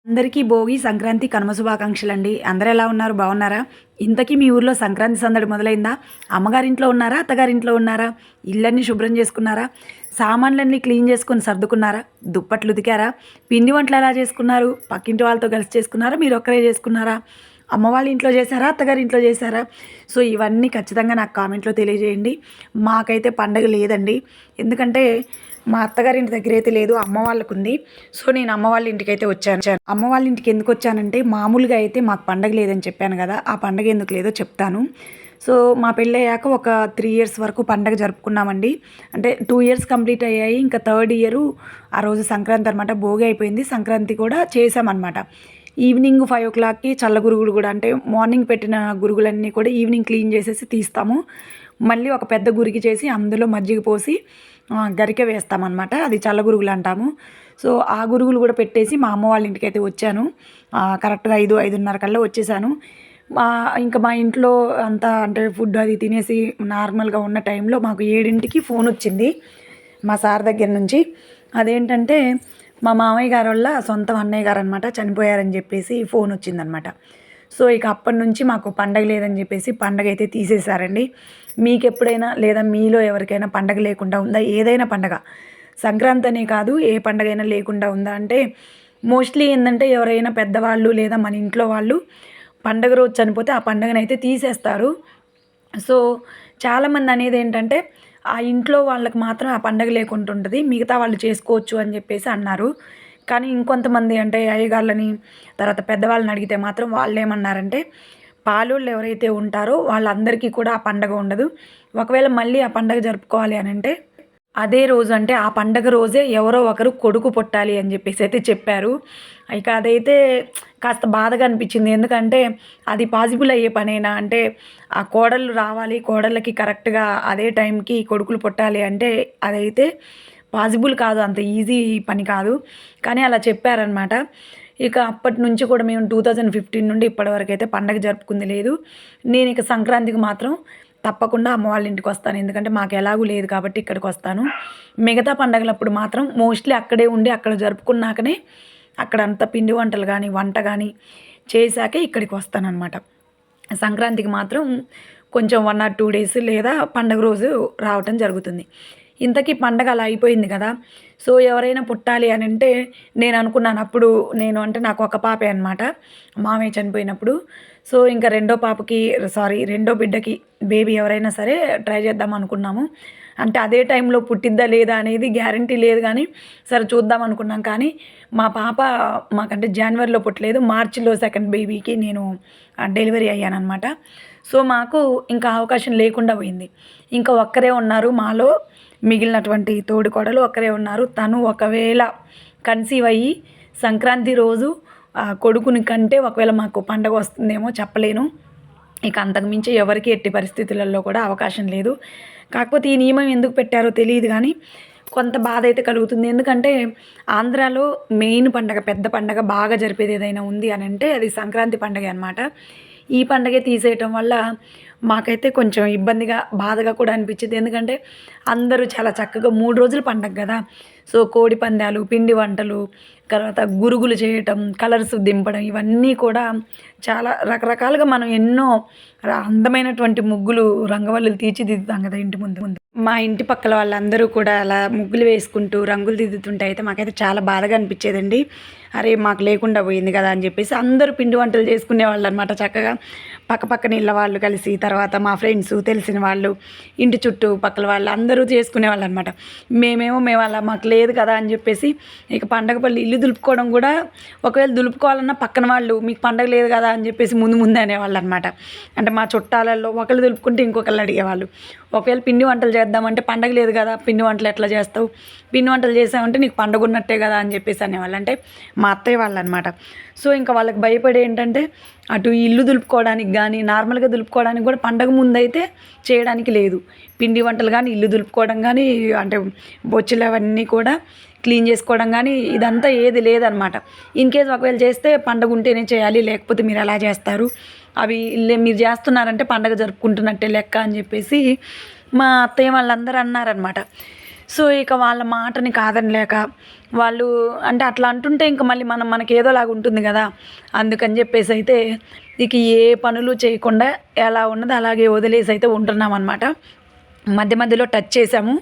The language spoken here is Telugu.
అందరికీ భోగి, సంక్రాంతి, కనుమ శుభాకాంక్షలండి. అందరూ ఎలా ఉన్నారు? బాగున్నారా? ఇంతకీ మీ ఊర్లో సంక్రాంతి సందడి మొదలైందా? అమ్మగారింట్లో ఉన్నారా? అత్తగారింట్లో ఉన్నారా? ఇళ్ళన్నీ శుభ్రం చేసుకున్నారా? సామాన్లన్నీ క్లీన్ చేసుకొని సర్దుకున్నారా? దుప్పట్లు ఉతికారా? పిండి వంటలు ఎలా చేసుకున్నారు? పక్కింటి వాళ్ళతో కలిసి చేసుకున్నారా? మీరు ఒక్కరే చేసుకున్నారా? అమ్మ వాళ్ళ ఇంట్లో చేశారా? అత్తగారి ఇంట్లో చేశారా? సో ఇవన్నీ ఖచ్చితంగా నాకు కామెంట్లో తెలియజేయండి. మాకైతే పండగ లేదండి. ఎందుకంటే మా అత్తగారింటి దగ్గర అయితే లేదు, అమ్మ వాళ్ళకు ఉంది. సో నేను అమ్మ వాళ్ళ ఇంటికి అయితే వచ్చాను. అమ్మ వాళ్ళ ఇంటికి ఎందుకు వచ్చానంటే మామూలుగా అయితే మాకు పండగ లేదని చెప్పాను కదా, ఆ పండగ ఎందుకు లేదో చెప్తాను. సో మా పెళ్ళయ్యాక ఒక 3 ఇయర్స్ వరకు పండగ జరుపుకున్నామండి. అంటే 2 ఇయర్స్ కంప్లీట్ అయ్యాయి. ఇంకా 3rd ఇయర్ ఆ రోజు సంక్రాంతి అనమాట. భోగి అయిపోయింది, సంక్రాంతి కూడా చేసామన్నమాట. ఈవినింగ్ 5 o'clockకి చల్ల గురుగులు కూడా, అంటే మార్నింగ్ పెట్టిన గురుగులన్నీ కూడా ఈవినింగ్ క్లీన్ చేసేసి తీస్తాము. మళ్ళీ ఒక పెద్ద గురికి చేసి అందులో మజ్జిగ పోసి గరిక వేస్తామన్నమాట. అది చల్ల గురుగులు అంటాము. సో ఆ గురుగులు కూడా పెట్టేసి మా అమ్మ వాళ్ళ ఇంటికి అయితే వచ్చాను. కరెక్ట్గా 5-5:30 కల్లా వచ్చేసాను. ఇంకా మా ఇంట్లో అంతా అంటే ఫుడ్ అది తినేసి నార్మల్గా ఉన్న టైంలో మాకు 7ంటికి ఫోన్ వచ్చింది మా సార్ దగ్గర నుంచి. అదేంటంటే మా మామయ్య గారు వాళ్ళ సొంతం అన్నయ్య గారు అనమాట, చనిపోయారని చెప్పేసి ఫోన్ వచ్చిందనమాట. సో ఇక అప్పటి నుంచి మాకు పండగ లేదని చెప్పేసి పండగ అయితే తీసేశారండి. మీకు ఎప్పుడైనా లేదా మీలో ఎవరికైనా పండగ లేకుండా ఉందా? ఏదైనా పండగ, సంక్రాంతి అనే కాదు ఏ పండగ అయినా లేకుండా ఉందా అంటే మోస్ట్లీ ఏంటంటే ఎవరైనా పెద్దవాళ్ళు లేదా మన ఇంట్లో వాళ్ళు పండగ రోజు చనిపోతే ఆ పండగనైతే తీసేస్తారు. సో చాలామంది అనేది ఏంటంటే ఆ ఇంట్లో వాళ్ళకి మాత్రం ఆ పండగ లేకుండా ఉంటుంది, మిగతా వాళ్ళు చేసుకోవచ్చు అని చెప్పేసి అన్నారు. కానీ ఇంకొంతమంది అంటే అయ్యగాళ్ళని తర్వాత పెద్దవాళ్ళని అడిగితే మాత్రం వాళ్ళు ఏమన్నారంటే పాలోళ్ళు ఎవరైతే ఉంటారో వాళ్ళందరికీ కూడా ఆ పండగ ఉండదు. ఒకవేళ మళ్ళీ ఆ పండగ జరుపుకోవాలి అని అంటే అదే రోజు, అంటే ఆ పండగ రోజే ఎవరో ఒకరు కొడుకు పుట్టాలి అని చెప్పేసి అయితే చెప్పారు. ఇక అదైతే కాస్త బాధగా అనిపించింది. ఎందుకంటే అది పాసిబుల్ అయ్యే పనేనా? అంటే ఆ కోడళ్ళు రావాలి, కోడళ్ళకి కరెక్ట్గా అదే టైంకి కొడుకులు పుట్టాలి అంటే అదైతే పాసిబుల్ కాదు, అంత ఈజీ పని కాదు. కానీ అలా చెప్పారనమాట. ఇక అప్పటి నుంచి కూడా మేము 2015 నుండి ఇప్పటివరకు అయితే పండగ జరుపుకుంది లేదు. నేను ఇక సంక్రాంతికి మాత్రం తప్పకుండా అమ్మ వాళ్ళ ఇంటికి వస్తాను. ఎందుకంటే మాకు ఎలాగూ లేదు కాబట్టి ఇక్కడికి వస్తాను. మిగతా పండగలప్పుడు మాత్రం మోస్ట్లీ అక్కడే ఉండి అక్కడ జరుపుకున్నాకనే అక్కడ అంత పిండి వంటలు కానీ వంట కానీ చేశాకే ఇక్కడికి వస్తానన్నమాట. సంక్రాంతికి మాత్రం కొంచెం 1 or 2 days లేదా పండగ రోజు రావటం జరుగుతుంది. ఇంతకీ పండగ అలా అయిపోయింది కదా. సో ఎవరైనా పుట్టాలి అని అంటే నేను అనుకున్నాను అప్పుడు, నేను అంటే నాకు ఒక పాపే అనమాట మామయ్య చనిపోయినప్పుడు. సో ఇంకా రెండో బిడ్డకి బేబీ ఎవరైనా సరే ట్రై చేద్దాం అనుకున్నాము. అంటే అదే టైంలో పుట్టిద్దా లేదా అనేది గ్యారంటీ లేదు, కానీ సరే చూద్దాం అనుకున్నాం. కానీ మా పాప మాకంటే జనవరిలో పుట్టలేదు, మార్చిలో 2nd బేబీకి నేను డెలివరీ అయ్యానమాట. సో మాకు ఇంకా అవకాశం లేకుండా పోయింది. ఇంకా ఒక్కరే ఉన్నారు మాలో, మిగిలినటువంటి తోడికోడలు ఒక్కరే ఉన్నారు. తను ఒకవేళ కన్సీవ్ అయ్యి సంక్రాంతి రోజు కొడుకుని కంటే ఒకవేళ మాకు పండగ వస్తుందేమో చెప్పలేను. ఇక అంతకుమించి ఎవరికి ఎట్టి పరిస్థితులలో కూడా అవకాశం లేదు. కాకపోతే ఈ నియమం ఎందుకు పెట్టారో తెలియదు, కానీ కొంత బాధ అయితే కలుగుతుంది. ఎందుకంటే ఆంధ్రాలో మెయిన్ పండగ, పెద్ద పండగ బాగా జరిపేది ఏదైనా ఉంది అని అంటే అది సంక్రాంతి పండగ అనమాట. ఈ పండగే తీసేయటం వల్ల మాకైతే కొంచెం ఇబ్బందిగా, బాధగా కూడా అనిపించింది. ఎందుకంటే అందరూ చాలా చక్కగా 3 రోజులు పండగ కదా. సో కోడి పందాలు, పిండి వంటలు, తర్వాత గురుగులు చేయటం, కలర్స్ దింపడం, ఇవన్నీ కూడా చాలా రకరకాలుగా మనం ఎన్నో అందమైనటువంటి ముగ్గులు, రంగవల్లులు తీర్చిదిద్దుతాం కదా ఇంటి ముందు. మా ఇంటి పక్కల వాళ్ళందరూ కూడా అలా ముగ్గులు వేసుకుంటూ రంగులు దిద్దుతుంటే అయితే మాకైతే చాలా బాధగా అనిపించేదండి. అరే మాకు లేకుండా పోయింది కదా అని చెప్పేసి అందరూ పిండి వంటలు చేసుకునేవాళ్ళు అనమాట. చక్కగా పక్కపక్కన ఇళ్ళ వాళ్ళు కలిసి, తర్వాత మా ఫ్రెండ్స్, తెలిసిన వాళ్ళు, ఇంటి చుట్టూ పక్కల వాళ్ళు అందరూ చేసుకునేవాళ్ళు అనమాట. మేము అలా మాకు లేదు కదా అని చెప్పేసి ఇక పండగ పళ్ళు ఇల్లు దులుపుకోవడం కూడా, ఒకవేళ దులుపుకోవాలన్నా పక్కన వాళ్ళు మీకు పండగ లేదు కదా అని చెప్పేసి ముందే అనేవాళ్ళు అనమాట. అంటే మా చుట్టాలలో ఒకళ్ళు దులుపుకుంటే ఇంకొకళ్ళు అడిగేవాళ్ళు. ఒకవేళ పిండి వంటలు చేద్దామంటే పండగ లేదు కదా, పిండి వంటలు ఎట్లా చేస్తావు, పిండి వంటలు చేసామంటే నీకు పండగ ఉన్నట్టే కదా అని చెప్పేసి అనేవాళ్ళు. అంటే మా అత్తయ్య వాళ్ళు అనమాట. సో ఇంకా వాళ్ళకి భయపడి ఏంటంటే అటు ఇల్లు దులుపుకోవడానికి కానీ, నార్మల్గా దులుపుకోవడానికి కూడా పండగ ముందైతే చేయడానికి లేదు. పిండి వంటలు కానీ, ఇల్లు దులుపుకోవడం కానీ, అంటే బొచ్చులు అవన్నీ కూడా క్లీన్ చేసుకోవడం కానీ ఇదంతా ఏది లేదనమాట. ఇన్కేస్ ఒకవేళ చేస్తే పండగ ఉంటేనే చేయాలి, లేకపోతే మీరు ఎలా చేస్తారు, అవి మీరు చేస్తున్నారంటే పండగ జరుపుకుంటున్నట్టే లెక్క అని చెప్పేసి మా అత్తయ్య వాళ్ళందరూ అన్నారనమాట. సో ఇక వాళ్ళ మాటని కాదనలేక వాళ్ళు అంటే అట్లా అంటుంటే ఇంక మళ్ళీ మనకి ఏదోలాగా ఉంటుంది కదా, అందుకని చెప్పేసి అయితే ఇక ఏ పనులు చేయకుండా ఎలా ఉన్నదో అలాగే వదిలేసి అయితే ఉంటున్నాం అనమాట. మధ్య మధ్యలో టచ్ చేసాము.